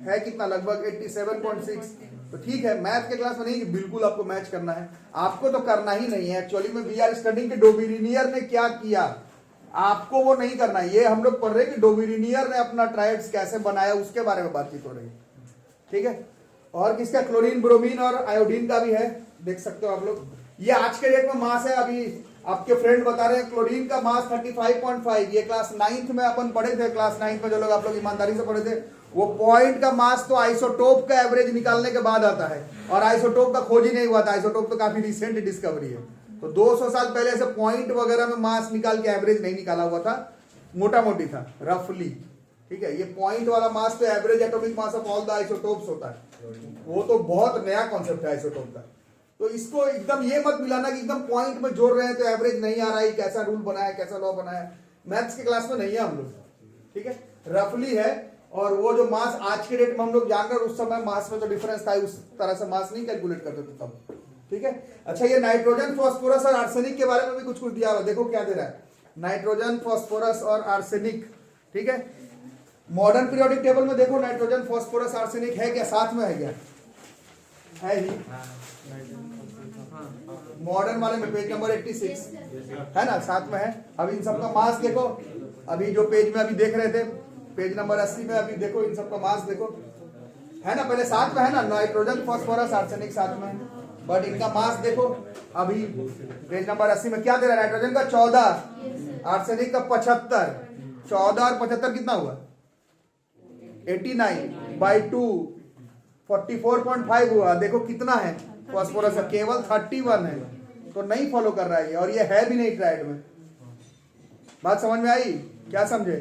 है कितना, लगभग 87.6। तो ठीक है, मैथ के क्लास में नहीं कि बिल्कुल आपको मैच करना है, आपको तो करना ही नहीं है। एक्चुअली में वी आर स्टडिंग कि डोबिलिनियर ने क्या किया, आपको वो नहीं करना है। ये हम लोग पढ़ रहे हैं कि डोबिलिनियर ने अपना ट्रायड्स कैसे बनाया, उसके बारे में बातचीत हो रही है। ठीक है। और किसका, क्लोरीन ब्रोमीन और आयोडीन का भी है, देख सकते हो आप लोग। ये आज के डेट में मास है, अभी आपके फ्रेंड बता रहे हैं क्लोरीन का मास 35.5, ये क्लास 9th में अपन पढ़े थे। क्लास 9th में जो लोग आप लोग ईमानदारी से पढ़े थे, वो पॉइंट का मास तो आइसोटोप का एवरेज निकालने के बाद आता है, और आइसोटोप का खोज ही नहीं हुआ था, आइसोटोप तो काफी रिसेंट डिस्कवरी है। तो 200 साल पहले से पॉइंट वगैरह में मास निकाल के एवरेज नहीं निकाला हुआ था, मोटा मोटी था रफली। ठीक है। ये पॉइंट वाला मास तो average atomic mass of all the isotopes होता है, वो तो बहुत नया कॉन्सेप्ट है आइसोटोप का। तो इसको एकदम ये मत मिलाना कि एकदम पॉइंट में जोड़ रहे हैं तो एवरेज नहीं आ रहा है, कैसा रूल बनाया, कैसा लॉ बनाया, मैथ्स के क्लास में नहीं है हम लोग। ठीक है। रफली है, और वो जो मास आज के डेट में हम लोग जान रहे हैं, उस समय मास में तो डिफरेंस था, उस तरह से मास नहीं कैलकुलेट करते थे तब। ठीक है। अच्छा, ये नाइट्रोजन, फास्फोरस और आर्सेनिक के बारे में भी कुछ कुछ दिया हुआ, देखो क्या दे रहा है, नाइट्रोजन, फास्फोरस और आर्सेनिक, ठीक है। मॉडर्न पीरियोडिक टेबल में देखो नाइट्रोजन, फास्फोरस, आर्सेनिक है क्या, साथ में है क्या, है ही। मॉडर्न वाले में पेज नंबर 86 है ना, साथ में है। अब इन सबका मास देखो, अभी जो पेज में अभी देख रहे थे, पेज नंबर 80 में अभी देखो इन सबका मास देखो, है ना, पहले साथ में है ना, नाइट्रोजन, फास्फोरस, आर्सेनिक साथ में है, बट इनका मास देखो अभी पेज नंबर 80 में क्या दे रहा है, नाइट्रोजन का 14, आर्सेनिक का 75, 14 और 75 कितना हुआ, 89/2, 44.5 हुआ। देखो कितना है फास्फोरस का, केवल 31 है, तो नहीं फॉलो कर रहा है, और ये है भी नहीं ट्राइड में। बात समझ में आई, क्या समझे,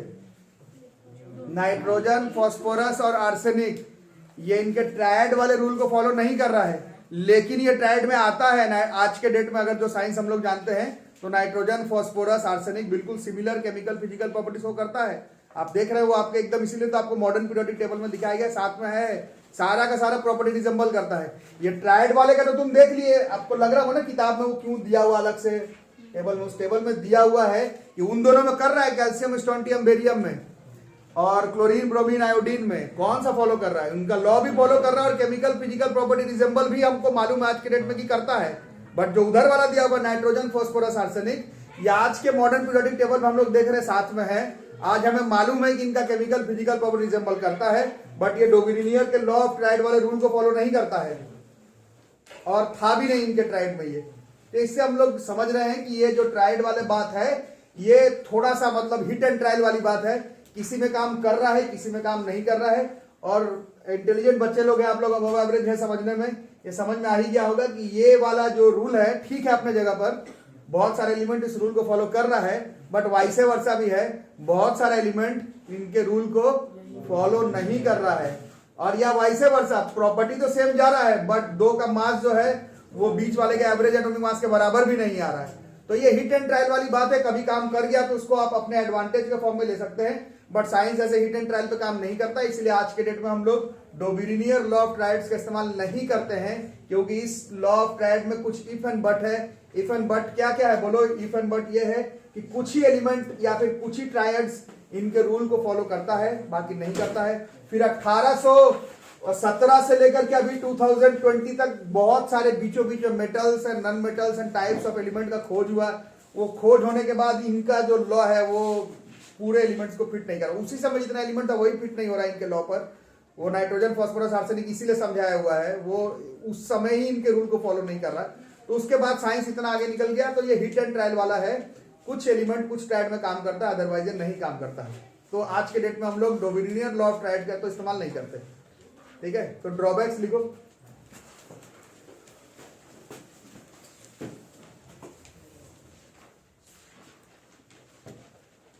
नाइट्रोजन, फास्फोरस और आर्सेनिक ये इनके ट्रायड वाले रूल को फॉलो नहीं कर रहा है, लेकिन ये ट्रायड में आता है। आज के डेट में अगर जो साइंस हम लोग जानते हैं, तो नाइट्रोजन, फास्फोरस, आर्सेनिक बिल्कुल सिमिलर केमिकल फिजिकल प्रॉपर्टीज को करता है। आप देख रहे हो आपके एकदम, इसीलिए तो आपको मॉडर्न पीरियोडिक टेबल में दिखाया गया, साथ में है, सारा का सारा प्रॉपर्टी रिजेंबल करता है। ये ट्रायड वाले का तो तुम देख लिए, आपको लग रहा हो ना किताब में वो क्यों दिया हुआ अलग से टेबल में, उस टेबल में दिया हुआ है कि उन दोनों में कर रहा है, कैल्शियम, स्ट्रोंटियम, बेरियम में और क्लोरीन, ब्रोमीन, आयोडीन में कौन सा फॉलो कर रहा है, उनका लॉ भी फॉलो कर रहा है, और केमिकल फिजिकल प्रॉपर्टी रिजेंबल भी हमको मालूम है आज के डेट में कि करता है। बट जो उधर वाला दिया हुआ नाइट्रोजन, फास्फोरस, आर्सेनिक, ये आज के मॉडर्न पीरियोडिक टेबल में हम लोग देख रहे हैं साथ में है। आज हमें मालूम है कि इनका केमिकल फिजिकल प्रॉपर्टी रिजेंबल करता है, बट ये डोमिनियर के लॉ ऑफ ट्राइड वाले रूल को फॉलो नहीं करता है, और था भी नहीं इनके ट्राइड में ये। तो इससे हम लोग समझ रहे हैं कि ये जो ट्राइड वाले बात है, ये थोड़ा सा मतलब हिट एंड ट्रायल वाली बात है, किसी में काम कर रहा है, किसी में काम नहीं कर रहा है। और इंटेलिजेंट बच्चे लोग हैं आप लोग, अबव एवरेज है समझने में, ये समझ में आ ही गया होगा कि ये वाला जो रूल है ठीक है अपने जगह पर, बहुत सारे एलिमेंट इस रूल को फॉलो कर रहा है, बट वाइसे वर्सा भी है, बहुत सारे एलिमेंट इनके रूल को फॉलो नहीं कर रहा है। और या वाइसे वर्सा, प्रॉपर्टी तो सेम जा रहा है, बट दो का मास जो है वो बीच वाले के एवरेज एटॉमिक मास के बराबर भी नहीं आ रहा है। तो ये हिट एंड ट्रायल वाली बात है, कभी काम कर गया तो उसको आप अपने एडवांटेज के फॉर्म में ले सकते हैं, बट साइंस ऐसे हिट एंड ट्रायल पे काम नहीं करता। इसलिए आज के डेट में हम लोग डोबिनियर लॉ ऑफ ट्रायड्स का इस्तेमाल नहीं करते हैं, क्योंकि इस लॉ ऑफ ट्रायड में कुछ इफ एंड बट है। इफ एंड बट क्या क्या है बोलो, इफ एंड बट ये है कि कुछ ही एलिमेंट या फिर कुछ ही ट्रायड्स इनके रूल को फॉलो करता है, बाकी नहीं करता है। फिर 1817 से लेकर के अभी 2020 तक बहुत सारे बीचों बीच में metals and non metals and types of element का खोज हुआ। वो खोज होने के बाद इनका जो लॉ है वो पूरे एलिमेंट्स को फिट नहीं कर रहा। उसी समय जितना एलिमेंट था वही फिट नहीं हो रहा है इनके लॉ पर। वो नाइट्रोजन, फास्फोरस, आर्सेनिक इसीलिए समझाया हुआ है, वो उस समय ही इनके रूल को फॉलो नहीं कर रहा। तो उसके बाद साइंस इतना आगे निकल गया, तो ये हिट एंड ट्रायल वाला है, कुछ एलिमेंट कुछ ट्रायड में काम करता है, अदरवाइज ये नहीं काम करता है। तो आज के डेट में हम लोग डोबिनियर लॉ ऑफ ट्रायड का तो इस्तेमाल नहीं करते, ठीक है। तो ड्रॉबैक्स लिखो,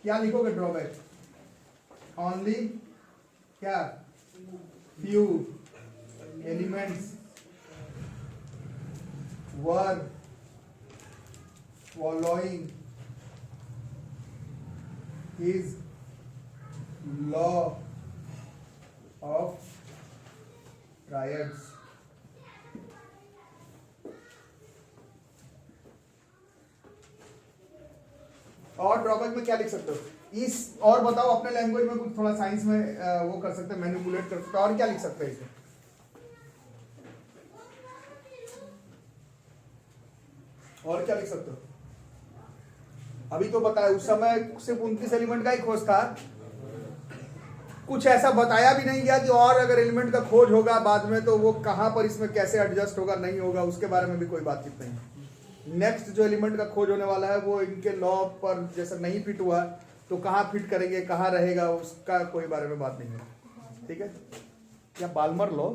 क्या लिखोगे ड्रॉबैक, ओनली क्या, few elements were following his law of triads. और ड्रॉबैक में क्या लिख सकते हो इस, और बताओ अपने लैंग्वेज में कुछ थोड़ा साइंस में वो कर सकते हैं, मैनिपुलेट कर सकते हैं, और क्या लिख सकते हैं इसमें, और क्या लिख सकते हो। अभी तो बताया उस समय सिर्फ 29 एलिमेंट का ही खोज था, कुछ ऐसा बताया भी नहीं गया कि और अगर एलिमेंट का खोज होगा बाद में तो वो कहां पर इसमें कैसे एडजस्ट होगा, नहीं होगा, उसके बारे में भी कोई बातचीत नहीं। नेक्स्ट जो एलिमेंट का खोज होने वाला है वो इनके लॉ पर जैसे नहीं फिट हुआ तो कहाँ फिट करेंगे, कहाँ रहेगा, उसका कोई बारे में बात नहीं है, ठीक है। क्या बाल्मर लॉ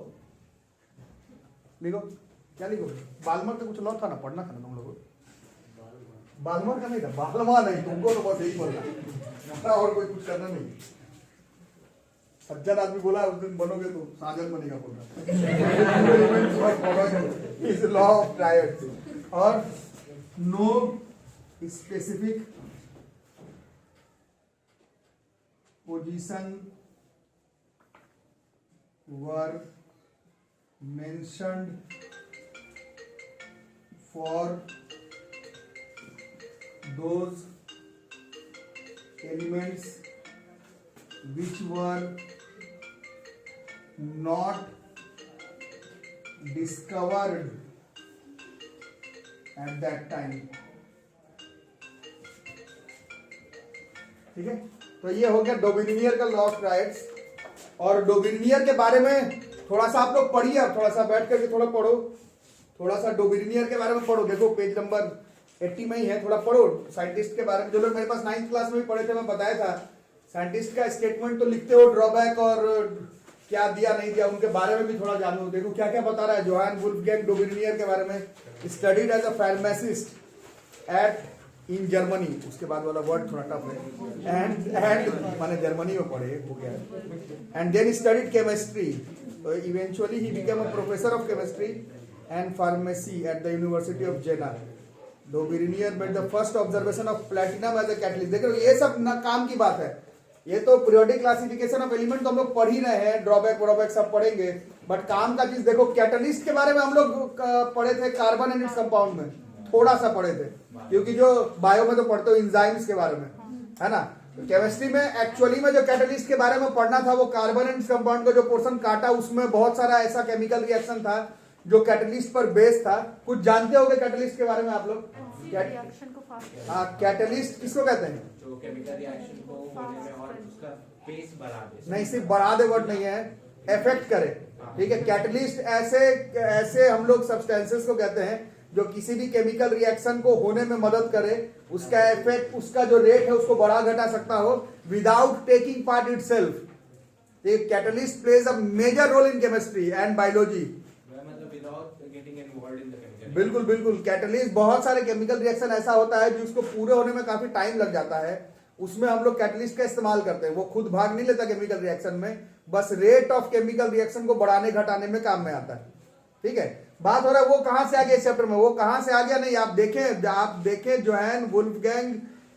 लिखो, क्या लिखो, बाल्मर का कुछ लॉ था ना, पढ़ना था ना तुम लोगों को, बाल्मर का नहीं था, बाल्मा नहीं, तुमको तो बस यही बोलना और कोई कुछ करना नहीं। सज्जन आदमी बोला उस दिन बनोगे तो साजन बनेगा बोल रहा लॉ ऑफ ट्रायड्स। और no specific position were mentioned for those elements which were not discovered at that time। ठीक है, तो ये हो गया डोबिनियर का लॉ ऑफ राइट्स। और डोबिनियर के बारे में थोड़ा सा आप लोग पढ़िए, अब थोड़ा सा बैठ करके थोड़ा पढ़ो, थोड़ा सा डोबिनियर के बारे में पढ़ो। देखो पेज नंबर 80 में ही है, थोड़ा पढ़ो साइंटिस्ट के बारे में। जो लोग मेरे पास 9th क्लास में भी पढ़े थे, मैं बताया था साइंटिस्ट का स्टेटमेंट तो लिखते हो, ड्रॉबैक और क्या दिया नहीं दिया उनके बारे में भी थोड़ा जानो। देखो क्या क्या बता रहा है जोहान वुल्फगैंग डोबिनियर के बारे में। Studied as a pharmacist at in Germany, उसके बाद वाला वर्ड थोड़ा टफ है, एंड माने जर्मनी में पढ़े हो गया। And then studied chemistry, eventually he became a professor of chemistry and pharmacy at the university of Jena. Dobereiner made the first observation of platinum as a catalyst. देखो ये सब ना काम की बात है, ये तो पीरियोडिक क्लासिफिकेशन ऑफ एलिमेंट तो हम लोग पढ़ ही रहे हैं, ड्रॉबैक व्रॉबैक सब पढ़ेंगे, बट काम का चीज देखो। कैटलिस्ट के बारे में हम लोग पढ़े थे कार्बन एंड इट्स कंपाउंड में, थोड़ा सा पढ़े थे, क्योंकि जो बायो में तो पढ़ते हो इंजाइम्स के बारे में, है ना। तो केमिस्ट्री में एक्चुअली में जो कैटलिस्ट के बारे में पढ़ना था वो कार्बन एंड कंपाउंड का जो पोर्शन काटा, उसमें बहुत सारा ऐसा केमिकल रिएक्शन था जो कैटलिस्ट पर बेस था। कुछ जानते होगे कैटलिस्ट के बारे में आप लोग? हाँ, कैटलिस्ट किसको कहते हैं? जो केमिकल रिएक्शन को होने में और उसका पेस बढ़ा दे। नहीं, सिर्फ बढ़ा दे वर्ड नहीं है, इफेक्ट करे। ठीक है, कैटलिस्ट ऐसे हम लोग सब्सटेंसेस को कहते हैं जो किसी भी केमिकल रिएक्शन को होने में मदद करे, उसका इफेक्ट, उसका जो रेट है उसको बढ़ा घटा सकता हो without taking part itself. Catalyst plays a major role in chemistry and biology. बिल्कुल बिल्कुल, कैटलिस्ट बहुत सारे केमिकल रिएक्शन ऐसा होता है जिसको पूरे होने में काफी टाइम लग जाता है, उसमें हम लोग कैटलिस्ट का इस्तेमाल करते हैं। वो खुद भाग नहीं लेता केमिकल रिएक्शन में, बस रेट ऑफ केमिकल रिएक्शन को बढ़ाने घटाने में काम में आता है। ठीक है, बात हो रहा है वो कहां से आ गया इस चैप्टर में, वो कहां से आ गया नहीं, आप देखें जोहान वुल्फगैंग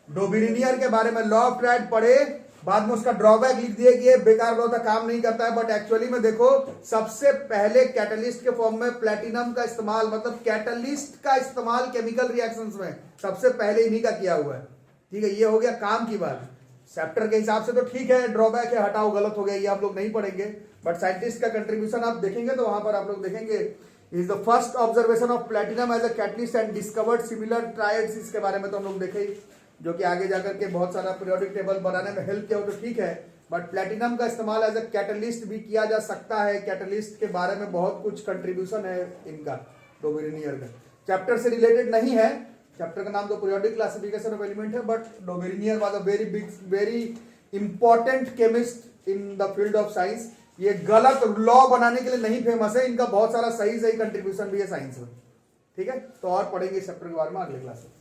डोबिनियर के बारे में लॉ ऑफ राइट पढ़े, बाद में उसका ड्रॉबैक लिख दिए कि ये बेकार लॉ था, काम नहीं करता है। बट एक्चुअली में देखो, सबसे पहले कैटलिस्ट के फॉर्म में प्लैटिनम का इस्तेमाल, मतलब कैटलिस्ट का इस्तेमाल केमिकल रिएक्शंस में सबसे पहले इन्हीं का किया हुआ है। ठीक है, ये हो गया काम की बात। चैप्टर के हिसाब से तो ठीक है, ड्रॉबैक है, हटाओ, गलत हो गया, ये आप लोग नहीं पढ़ेंगे, बट साइंटिस्ट का कंट्रीब्यूशन आप देखेंगे तो वहां पर आप लोग देखेंगे is the first observation of platinum as a catalyst and discovered similar triads. इसके बारे में तो हम लोग देखे, जो कि आगे जाकर के बहुत सारा पीरियोडिक टेबल बनाने में हेल्प किया हो, तो ठीक है, बट प्लैटिनम का इस्तेमाल एज अ कैटलिस्ट भी किया जा सकता है। कैटलिस्ट के बारे में बहुत कुछ कंट्रीब्यूशन है इनका, डोबिनियर का। चैप्टर से रिलेटेड नहीं है, चैप्टर का नाम तो पीरियोडिक क्लासिफिकेशन ऑफ एलिमेंट है, but Dobereiner was a very important chemist in the field of science. ये गलत लॉ बनाने के लिए नहीं फेमस है, इनका बहुत सारा सही कंट्रीब्यूशन भी है साइंस में। ठीक है, तो और पढ़ेंगे इस चैप्टर के बारे में अगले क्लास में।